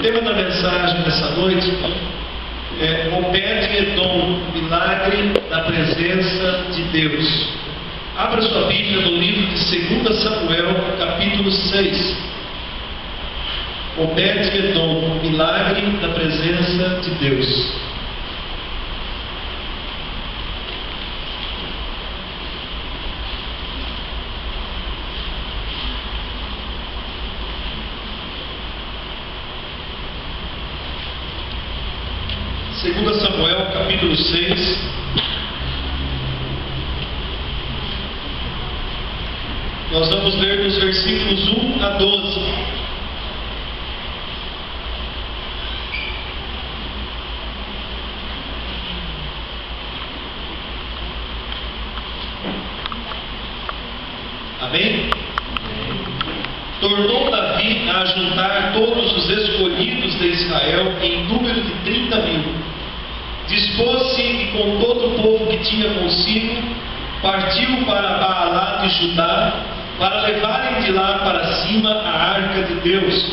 tema da mensagem dessa noite é Obed-Edom, milagre da presença de Deus. Abra sua Bíblia no livro de 2 Samuel, capítulo 6. Obed-Edom, milagre da presença de Deus. Segundo Samuel, capítulo 6, nós vamos ler dos versículos 1 a 12. Amém? Tornou Davi a juntar todos os escolhidos de Israel em número de 30.000. Dispôs-se e com todo o povo que tinha consigo, partiu para Baalá de Judá, para levarem de lá para cima a arca de Deus,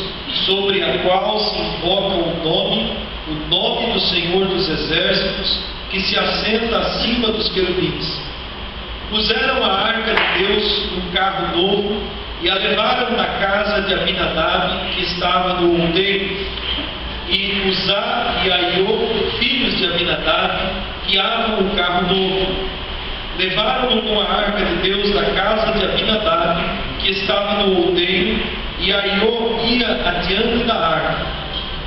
sobre a qual se invoca o nome do Senhor dos Exércitos, que se assenta acima dos querubins. Puseram a arca de Deus num carro novo, e a levaram da casa de Abinadab, que estava no outeiro. E Uzá e Aiô, filhos de Abinadab, guiavam o carro novo. Levaram-no com a arca de Deus da casa de Abinadab, que estava no outeiro, e Aiô ia adiante da arca.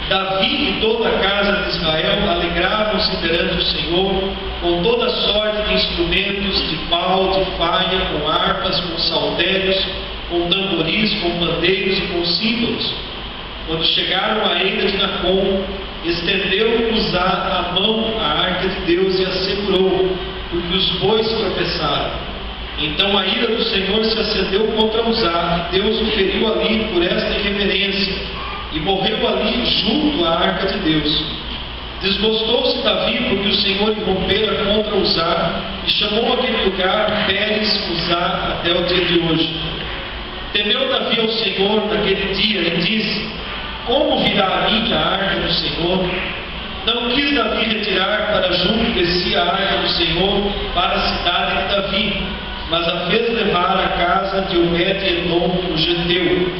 Davi e toda a casa de Israel alegravam-se perante o Senhor, com toda sorte de instrumentos, de pau, de faia, com harpas, com saltérios, com tamboris, com pandeiros e com símbolos. Quando chegaram à eira de Nacon, estendeu Uzá a mão à arca de Deus e a segurou, porque os bois tropeçaram. Então a ira do Senhor se acendeu contra Uzá, e Deus o feriu ali por esta irreverência, e morreu ali junto à arca de Deus. Desgostou-se Davi, porque o Senhor irrompera contra Uzá, e chamou aquele lugar Pérez Uzá até o dia de hoje. Temeu Davi ao Senhor naquele dia e disse: como virá a mim a arca do Senhor? Não quis Davi retirar para junto de si a arca do Senhor para a cidade de Davi, mas a fez levar à casa de Obed-Edom, o geteu.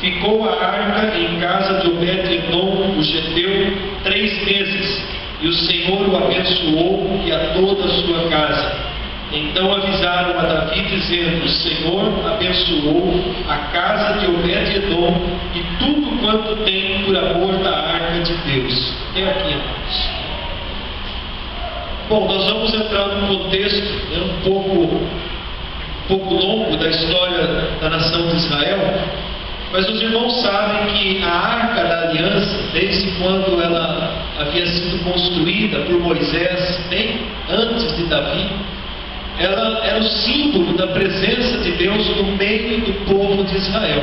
Ficou a arca em casa de Obed-Edom, o geteu, 3 meses, e o Senhor o abençoou e a toda a sua casa. Então avisaram a Davi, dizendo: o Senhor abençoou a casa de Obed-Edom e tudo quanto tem por amor da arca de Deus. Até aqui, irmãos. Bom, nós vamos entrar num contexto um pouco longo da história da nação de Israel, mas os irmãos sabem que a arca da aliança, desde quando ela havia sido construída por Moisés, bem antes de Davi, ela era o símbolo da presença de Deus no meio do povo de Israel.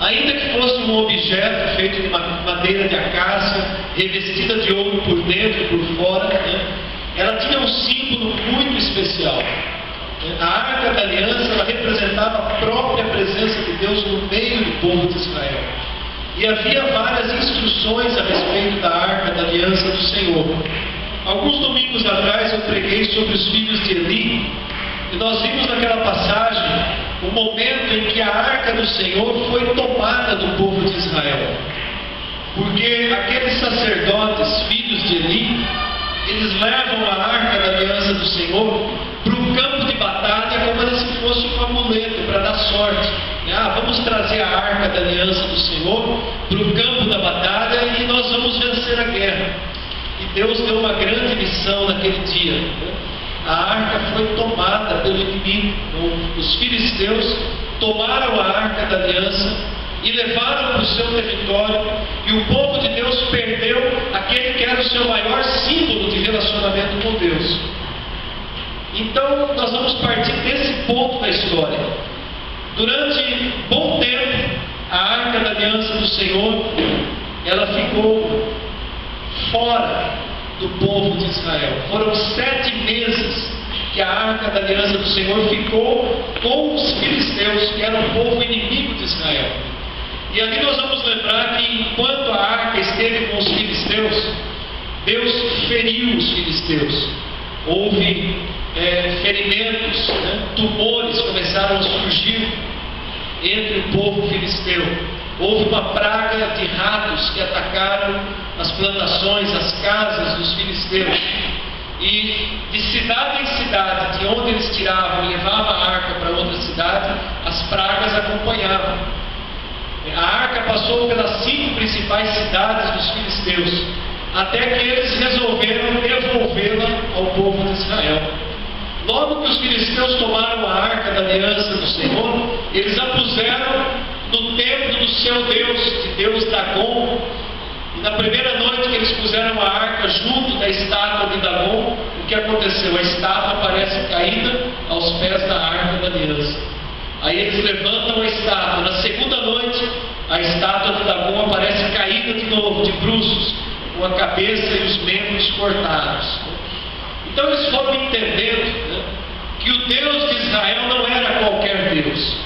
Ainda que fosse um objeto feito de madeira de acácia, revestida de ouro por dentro e por fora, ela tinha um símbolo muito especial. A arca da aliança, ela representava a própria presença de Deus no meio do povo de Israel. E havia várias instruções a respeito da arca da aliança do Senhor. Alguns domingos atrás eu preguei sobre os filhos de Eli, e nós vimos naquela passagem o momento em que a arca do Senhor foi tomada do povo de Israel. Porque aqueles sacerdotes, filhos de Eli, eles levam a arca da aliança do Senhor para o campo de batalha como se fosse um amuleto para dar sorte. Vamos trazer a arca da aliança do Senhor para o campo da batalha e nós vamos vencer a guerra. E Deus deu uma grande missão naquele dia. A arca foi tomada pelo inimigo. Os filisteus tomaram a arca da aliança e levaram para o seu território, e o povo de Deus perdeu aquele que era o seu maior símbolo de relacionamento com Deus. Então nós vamos partir desse ponto da história. Durante bom tempo, a arca da aliança do Senhor, ela ficou fora do povo de Israel. Foram 7 meses que a arca da aliança do Senhor ficou com os filisteus, que eram o povo inimigo de Israel. E ali nós vamos lembrar que enquanto a arca esteve com os filisteus, Deus feriu os filisteus. Houve ferimentos, tumores começaram a surgir entre o povo filisteu. Houve uma praga de ratos que atacaram as plantações, as casas dos filisteus. E de cidade em cidade, de onde eles tiravam e levavam a arca para outra cidade, as pragas acompanhavam. A arca passou pelas 5 principais cidades dos filisteus, até que eles resolveram devolvê-la ao povo de Israel. Logo que os filisteus tomaram a arca da aliança do Senhor, eles a puseram no templo do seu Deus, de Deus Dagon. E na primeira noite que eles puseram a arca junto da estátua de Dagon, o que aconteceu? A estátua aparece caída aos pés da arca da aliança. Aí eles levantam a estátua. Na segunda noite, a estátua de Dagon aparece caída de novo, de bruços, com a cabeça e os membros cortados. Então eles foram entendendo que o Deus de Israel não era qualquer Deus.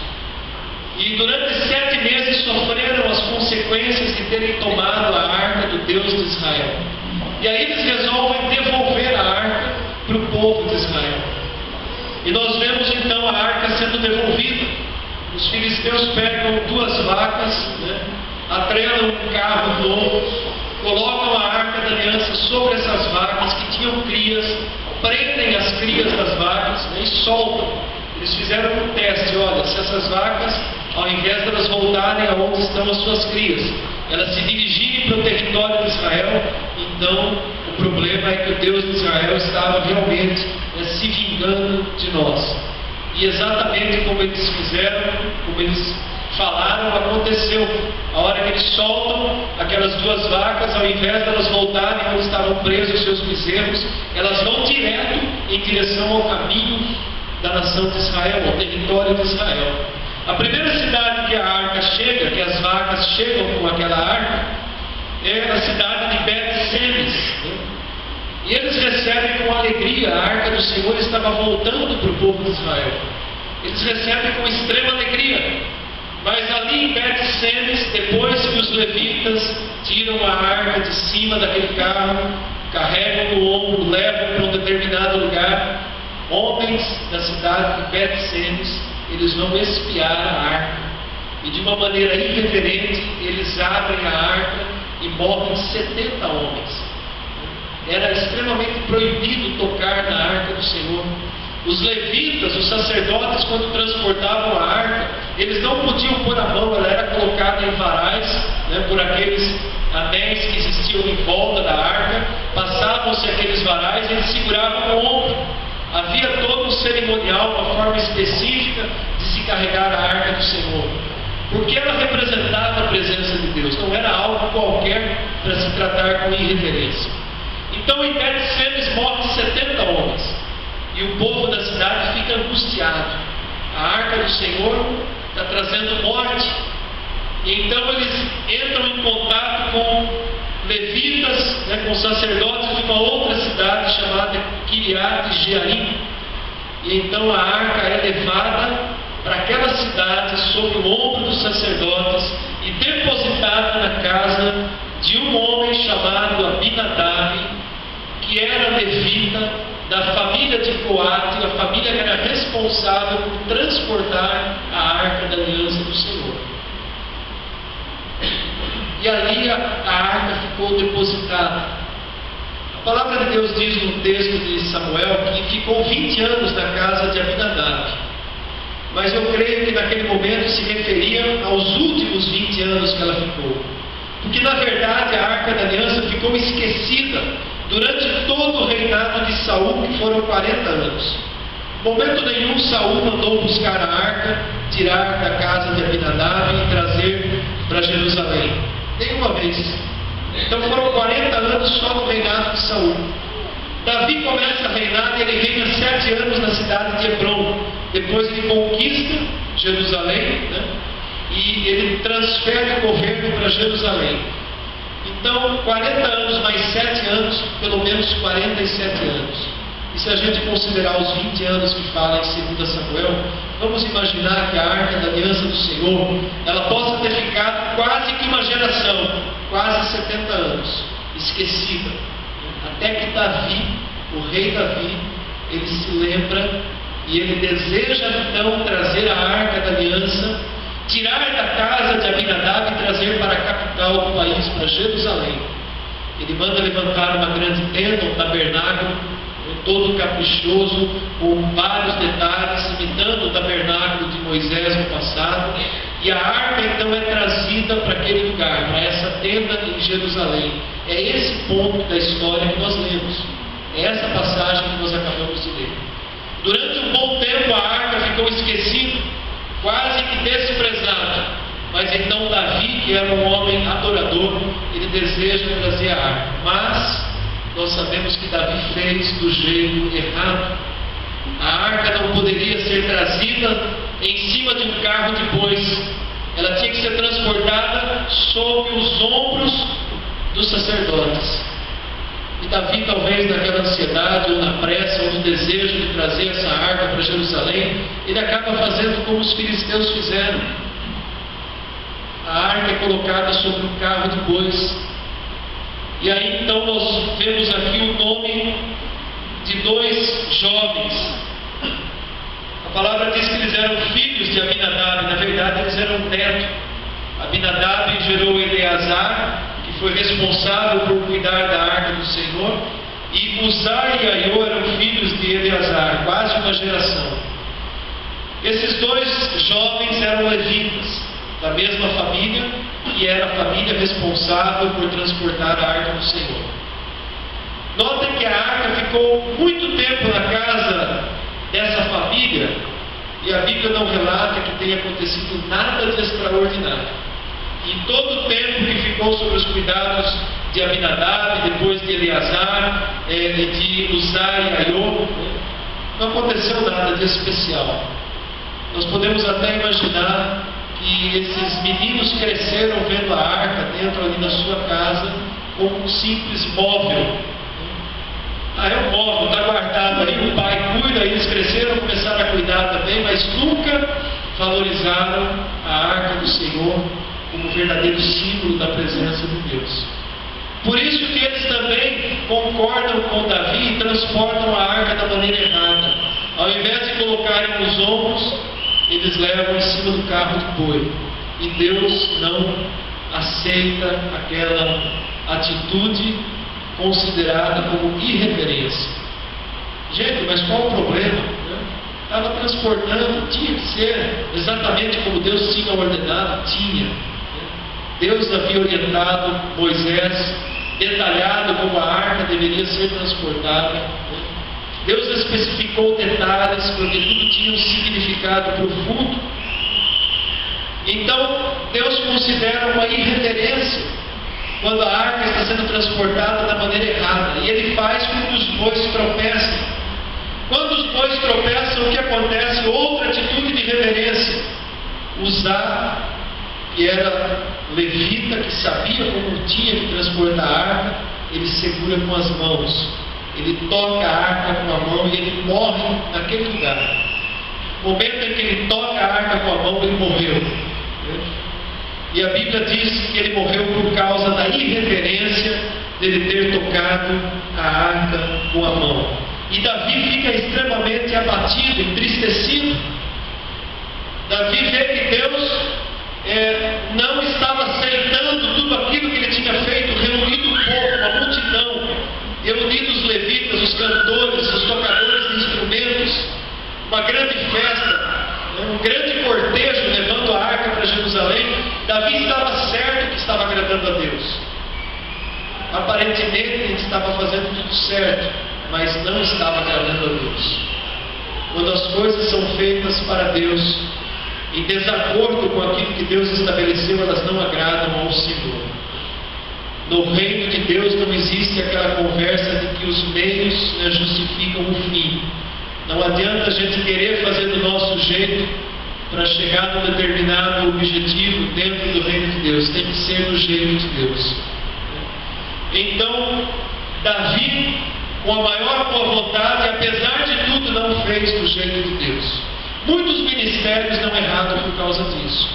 E durante 7 meses sofreram as consequências de terem tomado a arca do Deus de Israel. E aí eles resolvem devolver a arca para o povo de Israel. E nós vemos então a arca sendo devolvida. Os filisteus pegam 2 vacas, atrelam um carro novo, colocam a arca da aliança sobre essas vacas que tinham crias, prendem as crias das vacas e soltam. Eles fizeram um teste: olha, se essas vacas, ao invés de elas voltarem aonde estão as suas crias, elas se dirigirem para o território de Israel, então o problema é que o Deus de Israel estava realmente se vingando de nós. E exatamente como eles fizeram, como eles falaram, aconteceu. A hora que eles soltam aquelas 2 vacas, ao invés de elas voltarem onde estavam presos os seus bezerros, elas vão direto em direção ao caminho da nação de Israel, ao território de Israel. A primeira cidade que a arca chega, que as vacas chegam com aquela arca, é a cidade de Bet-Semes. E eles recebem com alegria. A arca do Senhor estava voltando para o povo de Israel. Eles recebem com extrema alegria. Mas ali em Bet-Semes, depois que os levitas tiram a arca de cima daquele carro, carregam no ombro, levam para um determinado lugar, homens da cidade de Bet-Semes, eles vão espiar a arca. E de uma maneira irreverente, eles abrem a arca e morrem 70 homens. Era extremamente proibido tocar na arca do Senhor. Os levitas, os sacerdotes, quando transportavam a arca, eles não podiam pôr a mão, ela era colocada em varais, por aqueles anéis que existiam em volta da arca. Passavam-se aqueles varais e eles seguravam no ombro. Havia todo um cerimonial, uma forma específica de se carregar a arca do Senhor, porque ela representava a presença de Deus, não era algo qualquer para se tratar com irreverência. Então em Bet-Semes morrem 70 homens, e o povo da cidade fica angustiado. A arca do Senhor está trazendo morte. E então eles entram em contato com levitas, com sacerdotes de uma outra cidade chamada Kiriat Jearim. E então a arca é levada para aquela cidade sob o ombro dos sacerdotes e depositada na casa de um homem chamado Abinadab, que era levita da família de Coate, a família que era responsável por transportar a arca da aliança do Senhor. E ali a arca ficou depositada. A palavra de Deus diz no texto de Samuel que ficou 20 anos na casa de Abinadab. Mas eu creio que naquele momento se referia aos últimos 20 anos que ela ficou. Porque na verdade a arca da aliança ficou esquecida durante todo o reinado de Saul, que foram 40 anos. Em momento nenhum Saul mandou buscar a arca, tirar da casa de Abinadab e trazer para Jerusalém. Nenhuma vez. Então foram 40 anos só no reinado de Saul. Davi começa a reinar e ele reina 7 anos na cidade de Hebron. Depois ele conquista Jerusalém, e ele transfere o governo para Jerusalém. Então 40 anos mais 7 anos, pelo menos 47 anos. E se a gente considerar os 20 anos que fala em 2 Samuel, vamos imaginar que a Arca da Aliança do Senhor, ela possa ter ficado quase que uma geração, quase 70 anos, esquecida. Até que Davi, o rei Davi, ele se lembra e ele deseja então trazer a Arca da Aliança, tirar da casa de Abinadab e trazer para a capital do país, para Jerusalém. Ele manda levantar uma grande tenda, um tabernáculo, todo caprichoso, com vários detalhes, imitando o tabernáculo de Moisés no passado. E a arca então é trazida para aquele lugar, para essa tenda em Jerusalém. É esse ponto da história que nós lemos. É essa passagem que nós acabamos de ler. Durante um bom tempo a arca ficou esquecida, quase que desprezada. Mas então Davi, que era um homem adorador, ele deseja trazer a arca. Mas nós sabemos que Davi fez do jeito errado. A arca não poderia ser trazida em cima de um carro de bois. Ela tinha que ser transportada sob os ombros dos sacerdotes. E Davi, talvez naquela ansiedade, ou na pressa, ou no desejo de trazer essa arca para Jerusalém, ele acaba fazendo como os filisteus fizeram. A arca é colocada sobre um carro de bois. E aí então nós vemos aqui o nome de dois jovens. A palavra diz que eles eram filhos de Abinadab. Na verdade eles eram netos. Abinadab gerou Eleazar, que foi responsável por cuidar da arca do Senhor, e Uzai e Aiô eram filhos de Eleazar, quase uma geração. Esses dois jovens eram levitas, da mesma família, e era a família responsável por transportar a arca do Senhor. Notem que a arca ficou muito tempo na casa dessa família, e a Bíblia não relata que tenha acontecido nada de extraordinário. Em todo o tempo que ficou sob os cuidados de Abinadab, depois de Eleazar, de Uzai e Aiô, não aconteceu nada de especial. Nós podemos até imaginar que esses meninos cresceram vendo a arca dentro ali da sua casa como um simples móvel. É um móvel, está guardado ali, o pai cuida, eles cresceram, começaram a cuidar também, mas nunca valorizaram a arca do Senhor como verdadeiro símbolo da presença de Deus. Por isso que eles também concordam com Davi e transportam a arca da maneira errada. Ao invés de colocarem nos ombros, eles levam em cima do carro de boi. E Deus não aceita aquela atitude considerada como irreverência. Gente, mas qual o problema? Estava transportando, tinha que ser exatamente como Deus tinha ordenado, tinha. Deus havia orientado Moisés, detalhado como a arca deveria ser transportada. Deus especificou detalhes, porque tudo tinha um significado profundo. Então, Deus considera uma irreverência quando a arca está sendo transportada da maneira errada. E Ele faz com que os bois tropecem. Quando os bois tropeçam, o que acontece? Outra atitude de reverência. Uzá, que era levita, que sabia como tinha que transportar a arca, ele segura com as mãos. Ele toca a arca com a mão e ele morre naquele lugar. No momento em que ele toca a arca com a mão, ele morreu. E a Bíblia diz que ele morreu por causa da irreverência dele ter tocado a arca com a mão. E Davi fica extremamente abatido, entristecido. Davi vê que Deus não estava aceitando tudo aquilo que ele tinha feito, reunido o povo, uma multidão, reunido os levitas, os cantores, os tocadores de instrumentos, uma grande festa, um grande cortejo levando a arca para Jerusalém. Davi estava certo que estava agradando a Deus. Aparentemente ele estava fazendo tudo certo, mas não estava agradando a Deus. Quando as coisas são feitas para Deus, em desacordo com aquilo que Deus estabeleceu, elas não agradam ao Senhor. No reino de Deus não existe aquela conversa de que os meios justificam o fim. Não adianta a gente querer fazer do nosso jeito para chegar num determinado objetivo dentro do reino de Deus. Tem que ser do jeito de Deus. Então, Davi, com a maior boa vontade, apesar de tudo, não fez do jeito de Deus. Muitos ministérios dão errado por causa disso.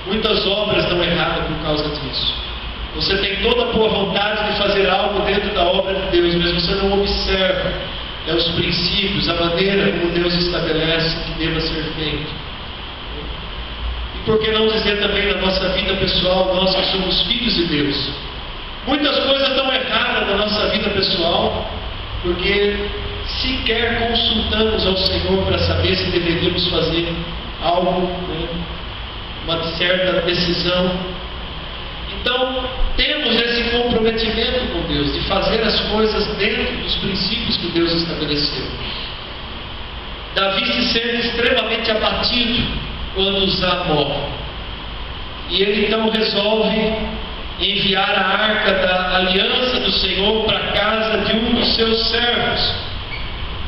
Muitas obras dão errado por causa disso. Você tem toda a boa vontade de fazer algo dentro da obra de Deus, mas você não observa os princípios, a maneira como Deus estabelece que deva ser feito. E por que não dizer também na nossa vida pessoal, nós que somos filhos de Deus? Muitas coisas dão errado na nossa vida pessoal, porque sequer consultamos ao Senhor para saber se deveríamos fazer algo, uma certa decisão. Então, temos esse comprometimento com Deus, de fazer as coisas dentro dos princípios que Deus estabeleceu. Davi se sente extremamente abatido quando Uzá morre. E ele então resolve enviar a arca da aliança do Senhor para a casa de um dos seus servos,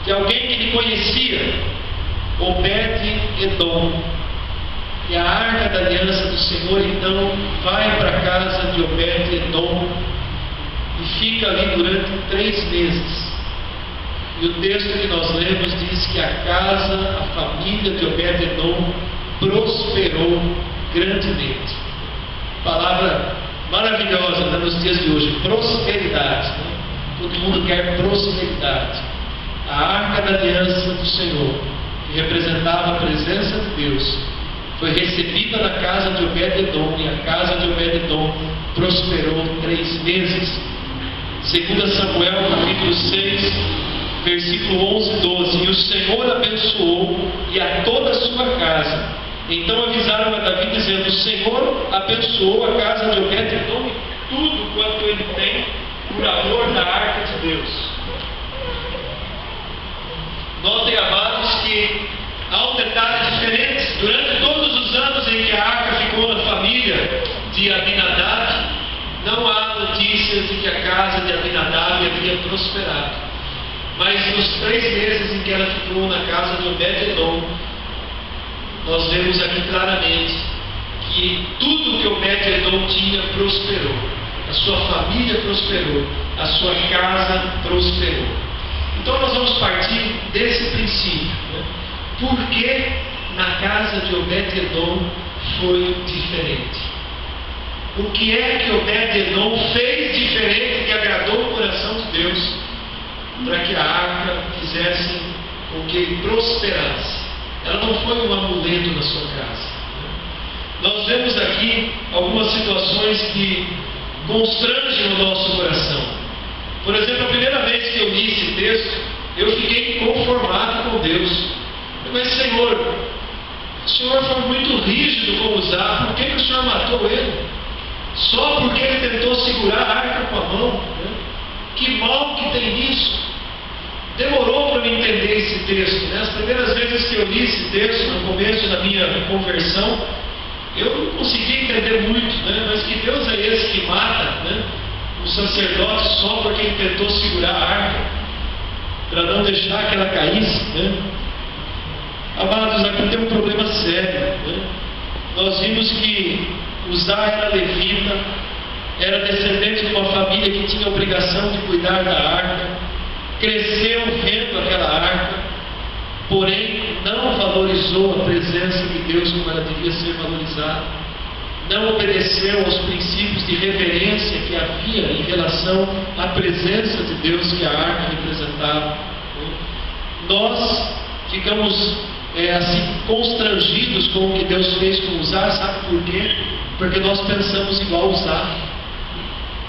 de alguém que ele conhecia, Obed-Edom. E a arca da aliança do Senhor então vai para a casa de Obed-Edom e fica ali durante 3 meses. E o texto que nós lemos diz que a casa, a família de Obed-Edom prosperou grandemente. Palavra maravilhosa, né, nos dias de hoje, prosperidade. Todo mundo quer prosperidade. A arca da aliança do Senhor, que representava a presença de Deus, foi recebida na casa de Obed-Edom, e a casa de Obed-Edom prosperou 3 meses. 2 Samuel capítulo 6, versículo 11 e 12. E o Senhor abençoou e a toda a sua casa. Então avisaram a Davi dizendo: o Senhor abençoou a casa de Obed-Edom e tudo quanto ele tem por amor da arca de Deus. Notem, amados, que há um detalhe diferente. Durante todos os anos em que a arca ficou na família de Abinadab, não há notícias de que a casa de Abinadab havia prosperado. Mas nos 3 meses em que ela ficou na casa de Obed-Edom, nós vemos aqui claramente que tudo que Obed-Edom tinha prosperou. A sua família prosperou, a sua casa prosperou. Então nós vamos partir desse princípio, né? Por que na casa de Obed-Edom foi diferente? O que é que Obed-Edom fez diferente que agradou o coração de Deus para que a arca fizesse com que ele prosperasse? Ela não foi um amuleto na sua casa. Nós vemos aqui algumas situações que constrangem o nosso coração. Por exemplo, a primeira vez que eu li esse texto, eu fiquei inconformado com Deus. Mas Senhor, o Senhor foi muito rígido com Uzá. Por que o Senhor matou ele? Só porque ele tentou segurar a arca com a mão, né? Que mal que tem nisso? Demorou para me entender esse texto, né? As primeiras vezes que eu li esse texto, no começo da minha conversão, eu não consegui entender muito, né? Mas que Deus é esse que mata, né, o sacerdote só porque ele tentou segurar a arca, para não deixar que ela caísse, né? Amados, aqui tem um problema sério, né? Nós vimos que Uzá era levita, era descendente de uma família que tinha a obrigação de cuidar da arca, cresceu vendo aquela arca, porém não valorizou a presença de Deus como ela devia ser valorizada, não obedeceu aos princípios de reverência que havia em relação à presença de Deus que a arca representava. Nós ficamos assim constrangidos com o que Deus fez com Uzá. Sabe por quê? Porque nós pensamos igual Uzá.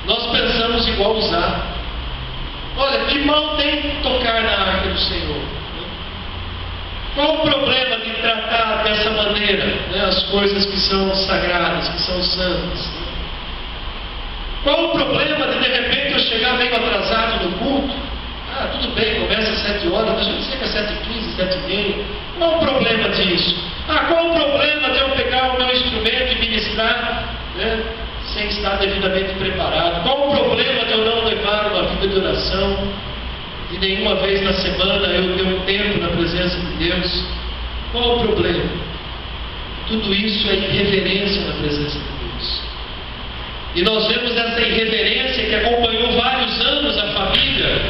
Nós pensamos igual Uzá. Olha, que mal tem tocar na arca do Senhor? Qual o problema de tratar dessa maneira, né, as coisas que são sagradas, que são santas? Qual o problema de repente eu chegar meio atrasado no culto? Ah, tudo bem, começa às 7 horas, mas eu sei que é 7h15, 7h30. Qual o problema disso? Ah, qual o problema de eu pegar o meu instrumento e ministrar, né, sem estar devidamente preparado? Qual o problema de eu não levar uma vida de oração? E nenhuma vez na semana eu ter um tempo na presença de Deus? Qual o problema? Tudo isso é irreverência na presença de Deus. E nós vemos essa irreverência que acompanhou vários anos a família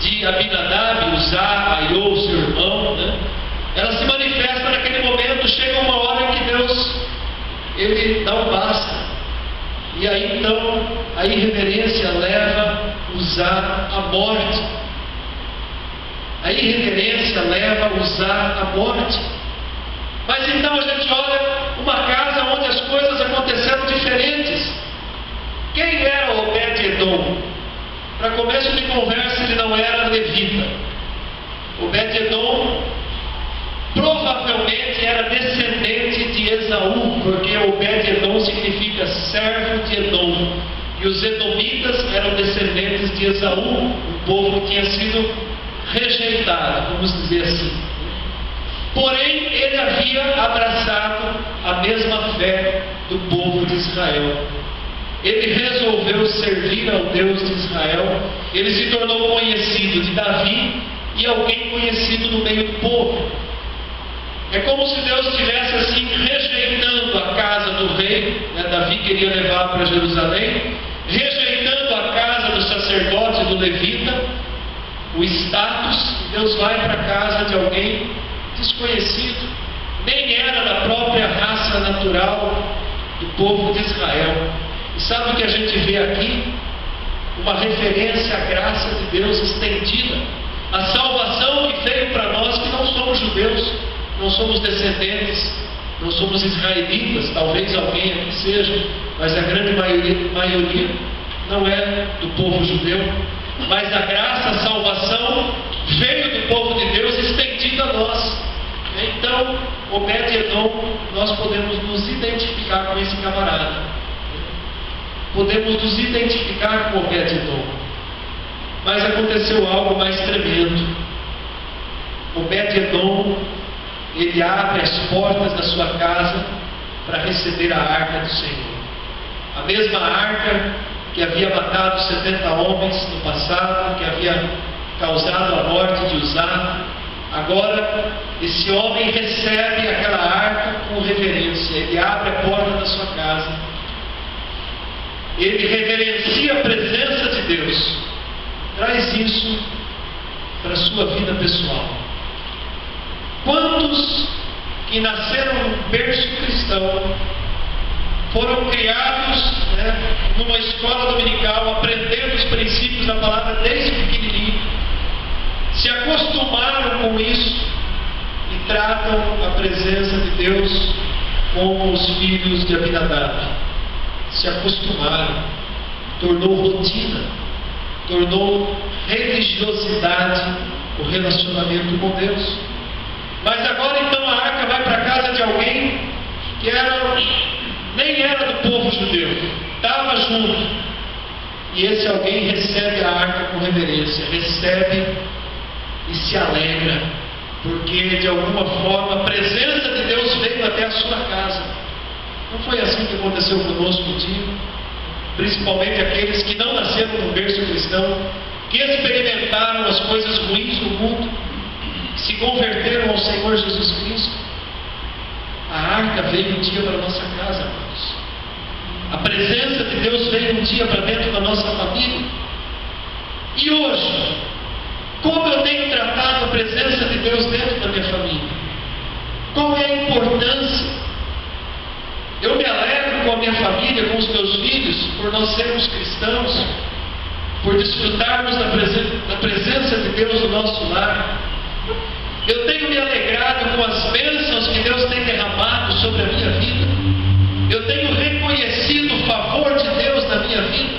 de Abinadab, Uzá, Aiô, seu irmão, né? Ela se manifesta ele dá um basta. E aí então a irreverência leva a usar a morte. A irreverência leva a usar a morte. Mas então a gente olha uma casa onde as coisas aconteceram diferentes. Quem era Obed-Edom? Para começo de conversa, ele não era levita. Obed-Edom provavelmente era descendente de Esaú, porque Obed-Edom significa servo de Edom. E os edomitas eram descendentes de Esaú, um povo que tinha sido rejeitado, vamos dizer assim. Porém, ele havia abraçado a mesma fé do povo de Israel. Ele resolveu servir ao Deus de Israel. Ele se tornou conhecido de Davi e alguém conhecido no meio do povo. É como se Deus estivesse assim rejeitando a casa do rei, Davi queria levar para Jerusalém, rejeitando a casa do sacerdote e do levita, o status. Deus vai para a casa de alguém desconhecido, nem era da própria raça natural do povo de Israel. E sabe o que a gente vê aqui? Uma referência à graça de Deus estendida, a salvação que veio para nós que não somos judeus, não somos descendentes, não somos israelitas. Talvez alguém aqui seja, mas a grande maioria não é do povo judeu. Mas a graça, a salvação veio do povo de Deus estendida a nós. Então, Obed-Edom, nós podemos nos identificar com esse camarada. Podemos nos identificar com Obed-Edom. Mas aconteceu algo mais tremendo. Obed-Edom, ele abre as portas da sua casa para receber a arca do Senhor. A mesma arca que havia matado 70 homens no passado, que havia causado a morte de Uzá. Agora, esse homem recebe aquela arca com reverência. Ele abre a porta da sua casa. Ele reverencia a presença de Deus. Traz isso para a sua vida pessoal. Quantos que nasceram num berço cristão, foram criados numa escola dominical, aprendendo os princípios da palavra desde pequenininho, se acostumaram com isso e tratam a presença de Deus como os filhos de Abinadab? Se acostumaram, tornou rotina, tornou religiosidade o relacionamento com Deus. Mas agora então a arca vai para a casa de alguém que nem era do povo judeu, estava junto. E esse alguém recebe a arca com reverência, recebe e se alegra, porque de alguma forma a presença de Deus veio até a sua casa. Não foi assim que aconteceu conosco um dia? Principalmente aqueles que não nasceram no berço cristão, que experimentaram as coisas ruins do mundo, se converteram ao Senhor Jesus Cristo. A arca veio um dia para a nossa casa, amados. A presença de Deus veio um dia para dentro da nossa família. E hoje, como eu tenho tratado a presença de Deus dentro da minha família? Qual é a importância? Eu me alegro com a minha família, com os meus filhos, por nós sermos cristãos, por desfrutarmos da presença de Deus no nosso lar. Eu tenho me alegrado com as bênçãos que Deus tem derramado sobre a minha vida. Eu tenho reconhecido o favor de Deus na minha vida.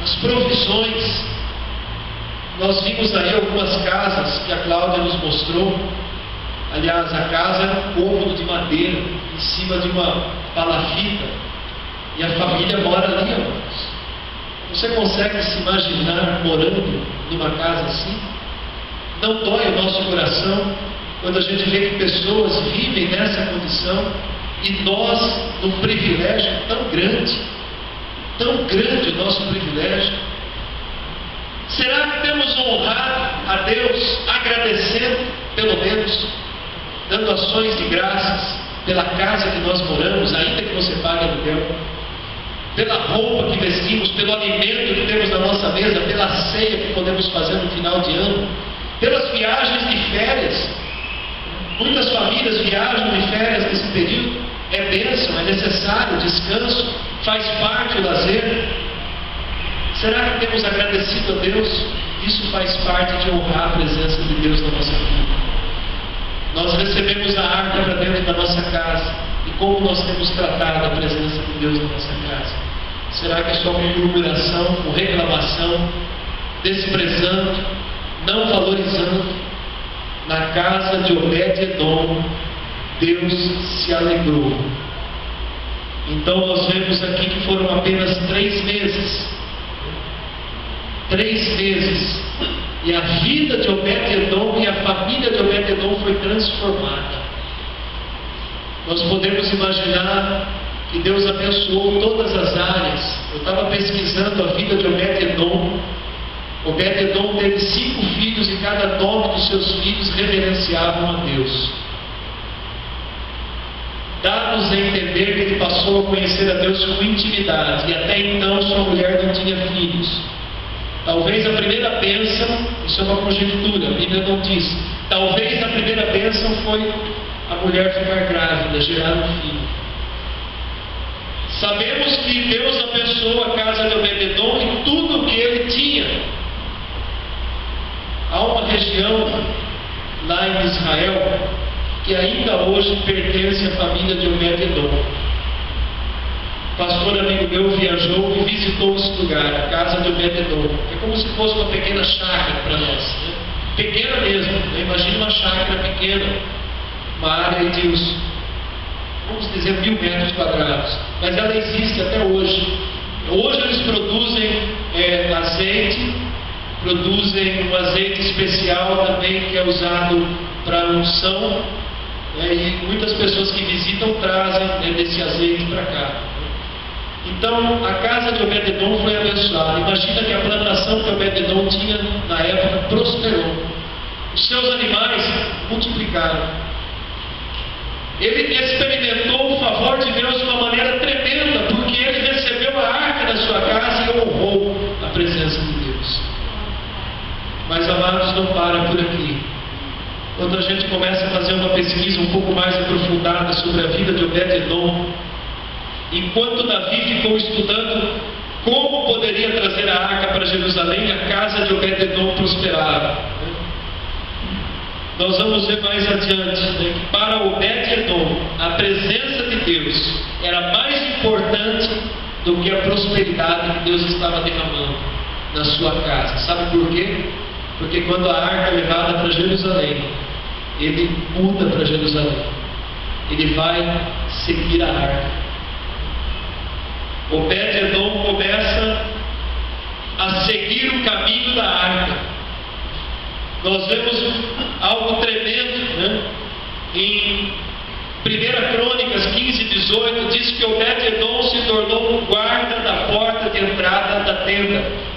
As provisões. Nós vimos aí algumas casas que a Cláudia nos mostrou. Aliás, a casa era um cômodo de madeira, em cima de uma palafita. E a família mora ali, amados. Você consegue se imaginar morando numa casa assim? Não dói o nosso coração quando a gente vê que pessoas vivem nessa condição e nós, num privilégio tão grande o nosso privilégio. Será que temos honrado a Deus agradecendo, pelo menos, dando ações de graças pela casa que nós moramos, ainda que você pague aluguel, pela roupa que vestimos, pelo alimento que temos na nossa mesa, pela ceia que podemos fazer no final de ano, pelas viagens de férias? Muitas famílias viajam de férias nesse período. É bênção, é necessário, descanso, faz parte do lazer. Será que temos agradecido a Deus? Isso faz parte de honrar a presença de Deus na nossa vida. Nós recebemos a arca para dentro da nossa casa. E como nós temos tratado a presença de Deus na nossa casa? Será que é só com murmuração, com reclamação, desprezando, não valorizando? Na casa de Obed-Edom, Deus se alegrou. Então nós vemos aqui que foram apenas 3 meses. 3 meses. E a vida de Obed-Edom e a família de Obed-Edom foi transformada. Nós podemos imaginar que Deus abençoou todas as áreas. Eu estava pesquisando a vida de Obed-Edom. Obed-Edom teve 5 filhos e cada nome dos seus filhos reverenciavam a Deus. Dá-nos a entender que ele passou a conhecer a Deus com intimidade, e até então sua mulher não tinha filhos. Talvez a primeira bênção, isso é uma conjectura, a Bíblia não diz, talvez a primeira bênção foi a mulher ficar grávida, gerar um filho. Sabemos que Deus abençoou a casa de Obed-Edom e tudo o que ele tinha. Há uma região lá em Israel que ainda hoje pertence à família de Obed-Edom. O pastor amigo meu viajou e visitou esse lugar, a casa de Obed-Edom. É como se fosse uma pequena chácara para nós, né? Pequena mesmo, né? Imagina uma chácara pequena, uma área de uns, vamos dizer, 1000 metros quadrados. Mas ela existe até hoje. Hoje eles produzem azeite, produzem um azeite especial também que é usado para unção, né? E muitas pessoas que visitam trazem, né, desse azeite para cá. Então a casa de Obed-Edom foi abençoada. Imagina que a plantação que Obed-Edom tinha na época prosperou. Os seus animais multiplicaram. Ele experimentou o favor de Deus de uma maneira tremenda, porque ele recebeu a arca na sua casa e honrou a presença de Deus. Mas amados, não para por aqui. Quando a gente começa a fazer uma pesquisa um pouco mais aprofundada sobre a vida de Obed-Edom, enquanto Davi ficou estudando como poderia trazer a arca para Jerusalém, a casa de Obed-Edom prosperava. Nós vamos ver mais adiante, né, que para Obed-Edom a presença de Deus era mais importante do que a prosperidade que Deus estava derramando na sua casa. Sabe por quê? Porque quando a arca é levada para Jerusalém, ele muda para Jerusalém. Ele vai seguir a arca. Obed-Edom começa a seguir o caminho da arca. Nós vemos algo tremendo, né? Em 1 Crônicas 15:18 diz que Obed-Edom se tornou um guarda da porta de entrada da tenda.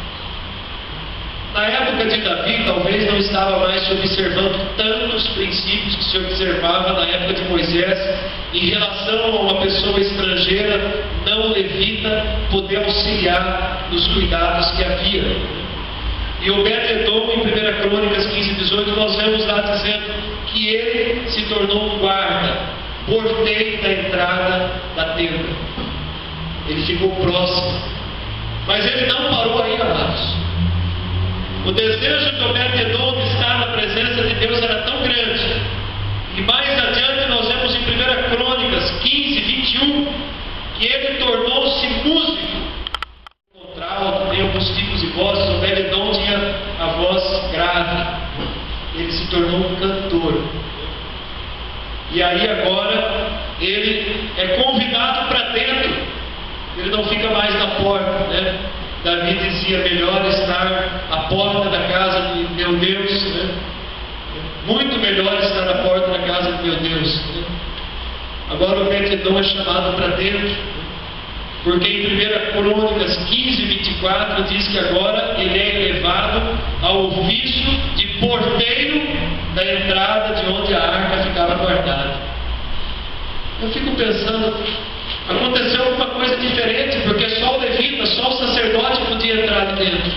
Na época de Davi, talvez não estava mais se observando tantos princípios que se observava na época de Moisés em relação a uma pessoa estrangeira, não levita, poder auxiliar nos cuidados que havia. E Obed-Edom, em 1 Crônicas 15:18, nós vemos lá dizendo que ele se tornou um guarda, porteiro da entrada da tenda. Ele ficou próximo. Mas ele não parou aí, amados. O desejo de Obed-Edom de estar na presença de Deus era tão grande. E mais adiante nós vemos em 1 Crônicas 15:21 que ele tornou-se músico. Contralto, tem alguns tipos de vozes. Obed-Edom tinha a voz grave. Ele se tornou um cantor. E aí agora ele é convidado para dentro. Ele não fica mais na porta, né? Davi dizia: melhor estar à porta da casa de meu Deus, né? Muito melhor estar na porta da casa de meu Deus, né? Agora Obed-Edom é chamado para dentro, porque em 1 Crônicas 15:24 diz que agora ele é elevado ao ofício de porteiro da entrada de onde a arca ficava guardada. Eu fico pensando, aconteceu alguma coisa diferente, porque só o levita, só o sacerdote podia entrar ali dentro.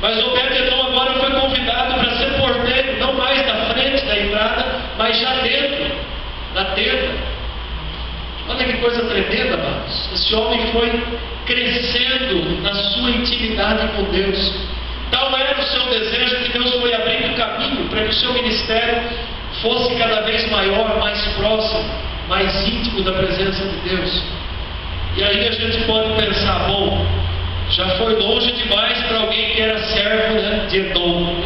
Mas Obed-Edom agora foi convidado para ser porteiro, não mais da frente da entrada, mas já dentro na tenda. Olha que coisa tremenda, amados. Esse homem foi crescendo na sua intimidade com Deus. Tal era o seu desejo que Deus foi abrindo caminho para que o seu ministério fosse cada vez maior, mais próximo, mais íntimo da presença de Deus. E aí a gente pode pensar, bom, já foi longe demais para alguém que era servo, né, de Edom.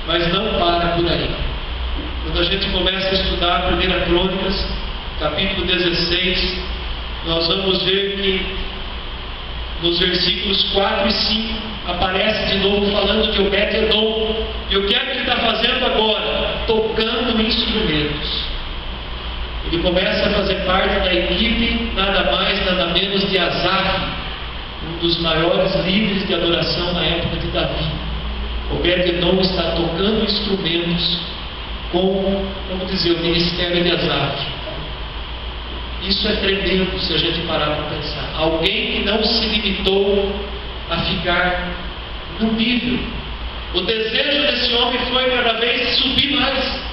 Mas não para por aí. Quando a gente começa a estudar 1 Crônicas, capítulo 16, nós vamos ver que nos versículos 4 e 5 aparece de novo falando de Obed-Edom. E o que é que ele está fazendo agora? Tocando instrumentos. Ele começa a fazer parte da equipe, nada mais, nada menos de Asaf, um dos maiores líderes de adoração na época de Davi. Obed-Edom está tocando instrumentos com, vamos dizer, o ministério de Asaf. Isso é tremendo se a gente parar para pensar. Alguém que não se limitou a ficar no nível. O desejo desse homem foi cada vez subir mais.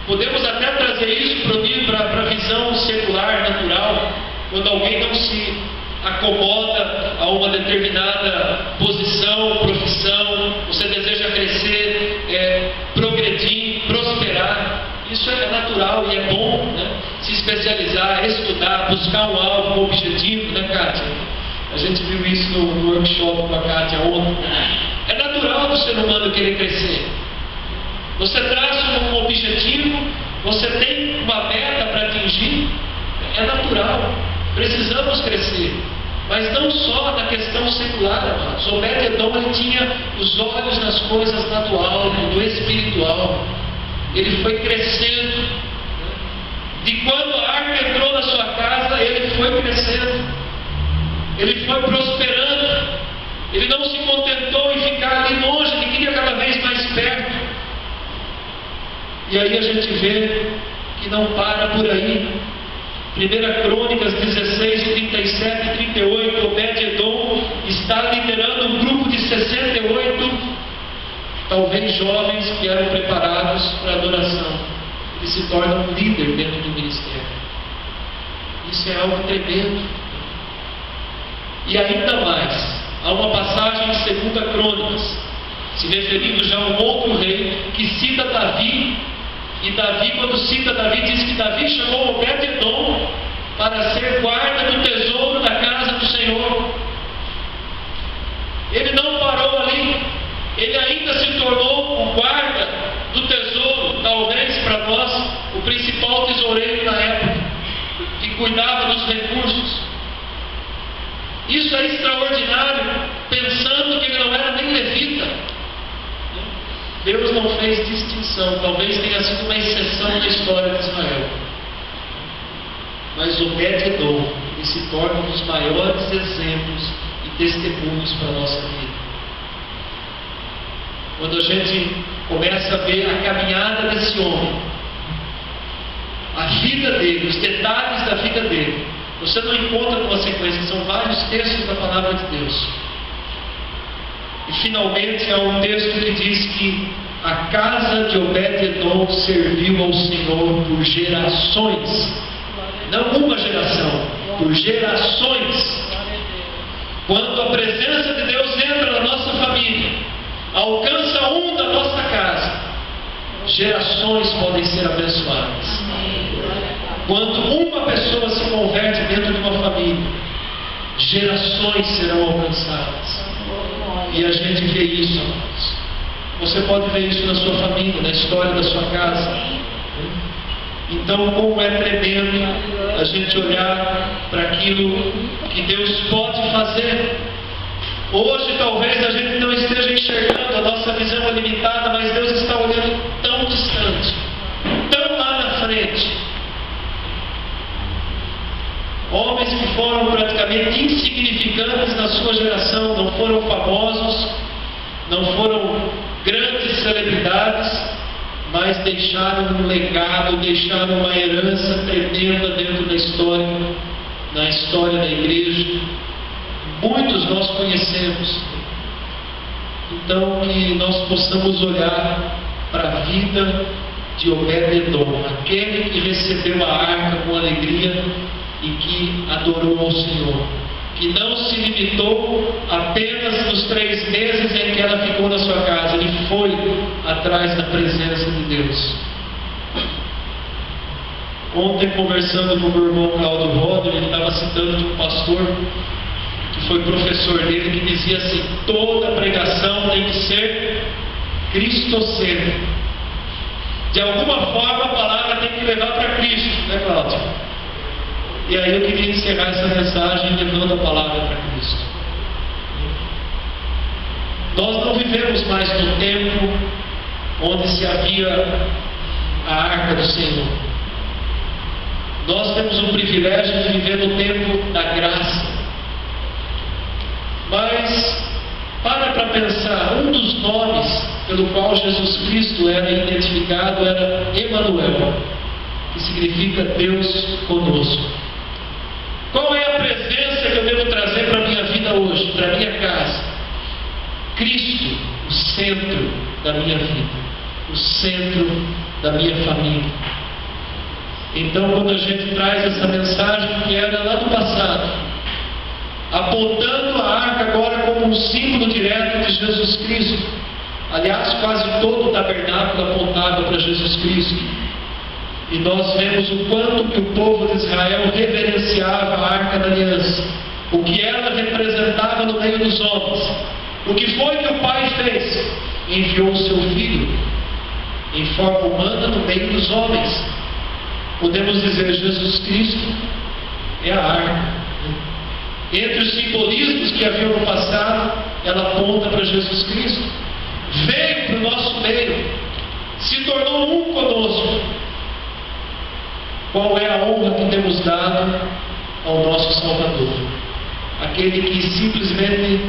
Podemos até trazer isso para a visão secular, natural. Quando alguém não se acomoda a uma determinada posição, profissão, você deseja crescer, progredir, prosperar. Isso é natural e é bom, né? Se especializar, estudar, buscar um alvo, um objetivo, né, Kátia? A gente viu isso no workshop com a Kátia ontem. É natural do ser humano querer crescer. Você traça um objetivo, você tem uma meta para atingir, é natural. Precisamos crescer. Mas não só na questão secular, amados. Obed-Edom, ele tinha os olhos nas coisas do alto, do espiritual. Ele foi crescendo. De quando a arca entrou na sua casa, ele foi crescendo. Ele foi prosperando. Ele não se contentou em ficar ali longe, ele queria cada vez mais perto. E aí a gente vê que não para por aí. 1 Crônicas 16, 37 e 38, Obed-Edom está liderando um grupo de 68, talvez jovens que eram preparados para a adoração. Ele se torna um líder dentro do ministério. Isso é algo tremendo. E ainda mais, há uma passagem em 2 Crônicas, se referindo já a um outro rei, que cita Davi. E Davi, quando cita Davi, diz que Davi chamou Obed-Edom para ser guarda do tesouro da casa do Senhor. Ele não parou ali. Ele ainda se tornou o guarda do tesouro, talvez para nós, o principal tesoureiro na época, que cuidava dos recursos. Isso é extraordinário, pensando que ele não era nem levita. Deus não fez distinção, talvez tenha sido uma exceção na história de Israel. Mas Obed-Edom, ele se torna um dos maiores exemplos e testemunhos para a nossa vida. Quando a gente começa a ver a caminhada desse homem, a vida dele, os detalhes da vida dele, você não encontra numa sequência, são vários textos da palavra de Deus. E finalmente há um texto que diz que a casa de Obed-Edom serviu ao Senhor por gerações. Não uma geração, por gerações. Quando a presença de Deus entra na nossa família, alcança um da nossa casa, gerações podem ser abençoadas. Quando uma pessoa se converte dentro de uma família, gerações serão alcançadas. E a gente vê isso, amados. Você pode ver isso na sua família, na história da sua casa. Então, como é tremendo a gente olhar para aquilo que Deus pode fazer. Hoje talvez a gente não esteja enxergando, a nossa visão é limitada, mas Deus está olhando tão distante, tão lá na frente. Homens que foram praticamente insignificantes na sua geração, não foram famosos, não foram grandes celebridades, mas deixaram um legado, deixaram uma herança tremenda dentro da história, na história da igreja. Muitos nós conhecemos. Então que nós possamos olhar para a vida de Obed-edom, aquele que recebeu a arca com alegria e que adorou ao Senhor, que não se limitou apenas nos 3 meses em que ela ficou na sua casa, ele foi atrás da presença de Deus. Ontem, conversando com o meu irmão Claudio Roder, ele estava citando de um pastor que foi professor dele, que dizia assim: toda pregação tem que ser cristocêntrica. De alguma forma a palavra tem que levar para Cristo, né, Cláudio? E aí eu queria encerrar essa mensagem levando a palavra para Cristo. Nós não vivemos mais no tempo onde se havia a arca do Senhor. Nós temos o privilégio de viver no tempo da graça. Mas para pensar, um dos nomes pelo qual Jesus Cristo era identificado era Emanuel, que significa Deus conosco. Qual é a presença que eu devo trazer para a minha vida hoje, para a minha casa? Cristo, o centro da minha vida, o centro da minha família. Então, quando a gente traz essa mensagem que era lá do passado, apontando a arca agora como um símbolo direto de Jesus Cristo. Aliás, quase todo o tabernáculo apontava para Jesus Cristo. E nós vemos o quanto que o povo de Israel reverenciava a arca da aliança, o que ela representava no meio dos homens. O que foi que o Pai fez? Enviou o seu Filho em forma humana no meio dos homens. Podemos dizer, Jesus Cristo é a arca. Entre os simbolismos que haviam no passado, ela aponta para Jesus Cristo. Veio para o nosso meio, se tornou um conosco. Qual é a honra que temos dado ao nosso Salvador? Aquele que simplesmente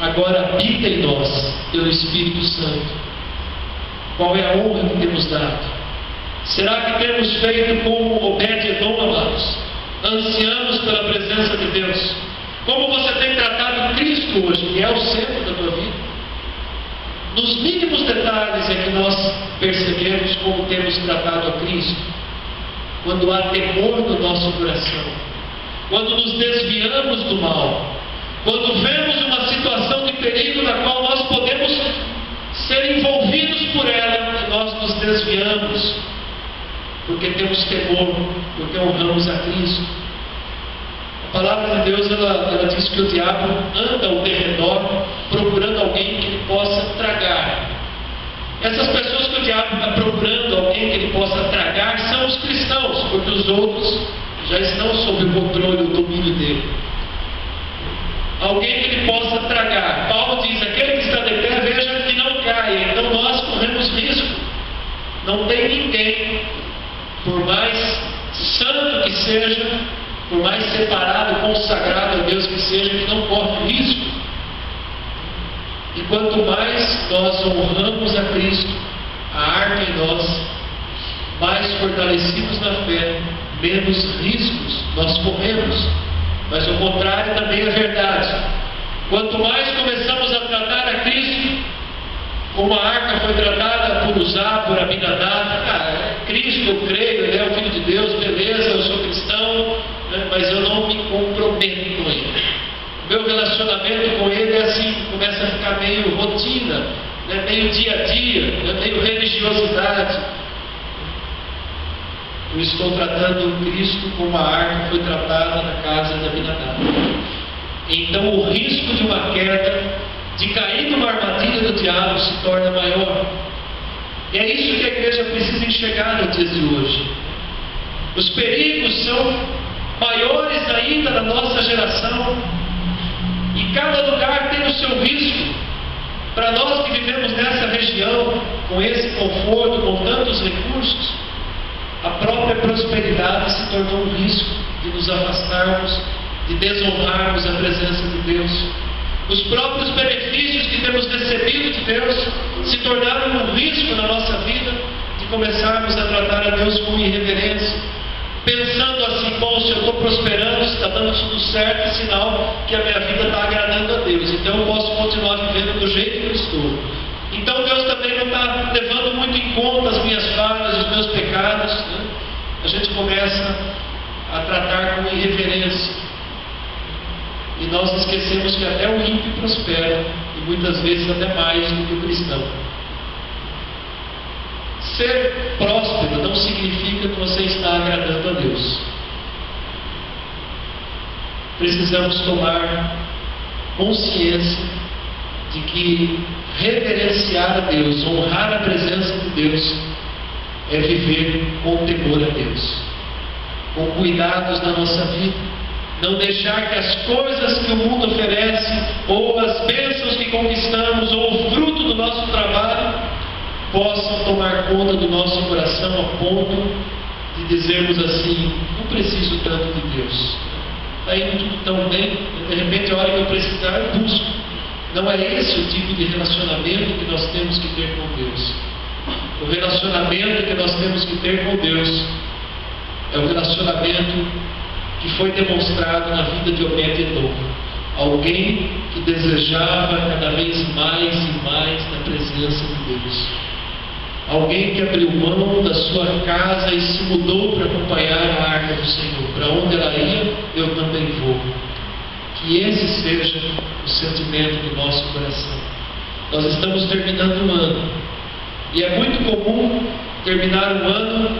agora habita em nós, pelo Espírito Santo. Qual é a honra que temos dado? Será que temos feito como Obed-edom, amados? Ansiamos pela presença de Deus. Como você tem tratado Cristo hoje, que é o centro da tua vida? Nos mínimos detalhes é que nós percebemos como temos tratado a Cristo. Quando há temor no nosso coração, quando nos desviamos do mal, quando vemos uma situação de perigo na qual nós podemos ser envolvidos por ela, e nós nos desviamos, porque temos temor, porque honramos a Cristo. A palavra de Deus, ela diz que o diabo anda ao derredor procurando alguém que ele possa tragar. Essas pessoas que o diabo está procurando alguém que ele possa tragar são os cristãos, porque os outros já estão sob o controle, o domínio dele. Alguém que ele possa tragar. Paulo diz: aquele que está de pé, veja que não caia. Então nós corremos risco. Não tem ninguém, por mais santo que seja, por mais separado, consagrado a Deus que seja, que não corre risco. E quanto mais nós honramos a Cristo, a arca em nós, mais fortalecidos na fé, menos riscos nós corremos. Mas o contrário também é verdade. Quanto mais começamos a tratar a Cristo, como a arca foi tratada por Uzá, por Abinadab, Cristo, eu creio, Ele é o Filho de Deus, beleza, eu sou cristão, né, mas eu não me comprometo com Ele. Meu relacionamento com Ele é assim, começa a ficar meio rotina, né, meio dia a dia, né, meio religiosidade. Eu estou tratando Cristo como a arca foi tratada na casa de Abinadab. Então o risco de uma queda, de cair numa armadilha do diabo, se torna maior. E é isso que a igreja precisa enxergar nos dias de hoje. Os perigos são maiores ainda na nossa geração. E cada lugar tem o seu risco. Para nós que vivemos nessa região, com esse conforto, com tantos recursos, a própria prosperidade se tornou um risco de nos afastarmos, de desonrarmos a presença de Deus. Os próprios benefícios que temos recebido de Deus se tornaram um risco na nossa vida, de começarmos a tratar a Deus com irreverência, pensando assim: bom, se eu estou prosperando, se está dando tudo certo, é sinal que a minha vida está agradando a Deus, então eu posso continuar vivendo do jeito que eu estou. Então Deus também não está levando muito em conta as minhas falhas, os meus começa a tratar com irreverência. E nós esquecemos que até o ímpio prospera, e muitas vezes até mais do que o cristão. Ser próspero não significa que você está agradando a Deus. Precisamos tomar consciência de que reverenciar a Deus, honrar a presença de Deus, é viver com temor a Deus, com cuidados na nossa vida, não deixar que as coisas que o mundo oferece, ou as bênçãos que conquistamos, ou o fruto do nosso trabalho, possam tomar conta do nosso coração a ponto de dizermos assim: não preciso tanto de Deus, está indo tudo tão bem, de repente a hora que eu precisar eu busco. Não é esse o tipo de relacionamento que nós temos que ter com Deus. O relacionamento que nós temos que ter com Deus é o relacionamento que foi demonstrado na vida de Obed-Edom. Alguém que desejava cada vez mais e mais da presença de Deus. Alguém que abriu mão da sua casa e se mudou para acompanhar a arca do Senhor. Para onde ela ia, eu também vou. Que esse seja o sentimento do nosso coração. Nós estamos terminando o ano. E é muito comum terminar o ano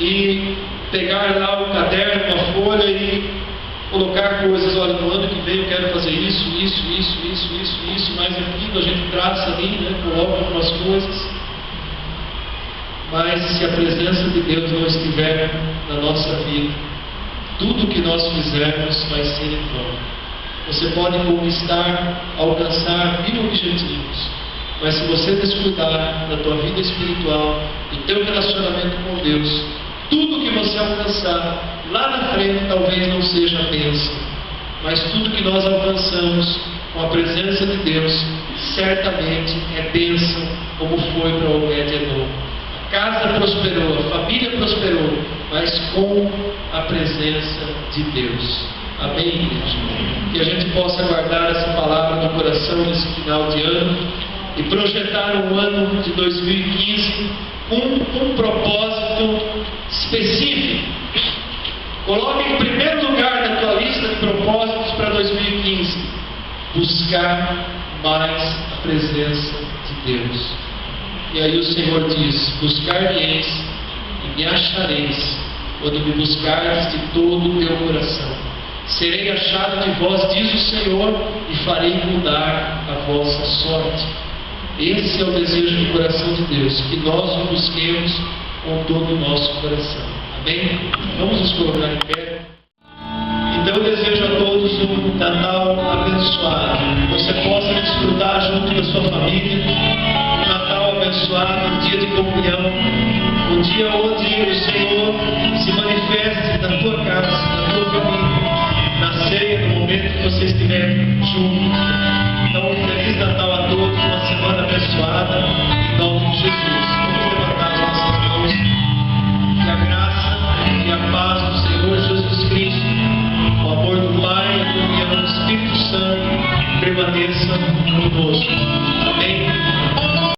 e pegar lá o caderno, uma folha e colocar coisas. Olha, no ano que vem eu quero fazer isso, mais aquilo. A gente traça ali, né? Coloca algumas coisas. Mas se a presença de Deus não estiver na nossa vida, tudo que nós fizermos vai ser em vão. Você pode conquistar, alcançar 1000 objetivos, mas se você descuidar da tua vida espiritual, do teu relacionamento com Deus, tudo que você alcançar lá na frente talvez não seja bênção, mas tudo que nós alcançamos com a presença de Deus certamente é bênção, como foi para Obed-Edom. A casa prosperou, a família prosperou, mas com a presença de Deus. Amém, igreja? Que a gente possa guardar essa palavra no coração nesse final de ano e projetar um ano de 2015 com um propósito específico. Coloque em primeiro lugar na tua lista de propósitos para 2015: buscar mais a presença de Deus. E aí o Senhor diz: buscar-me-eis e me achareis, quando me buscardes de todo o teu coração. Serei achado de vós, diz o Senhor, e farei mudar a vossa sorte. Esse é o desejo do coração de Deus, que nós o busquemos com todo o nosso coração. Amém? Vamos nos colocar em pé. Então eu desejo a todos um Natal abençoado, que você possa desfrutar junto da sua família, um Natal abençoado, um dia de comunhão, um dia onde o Senhor se manifeste na tua casa, na tua família.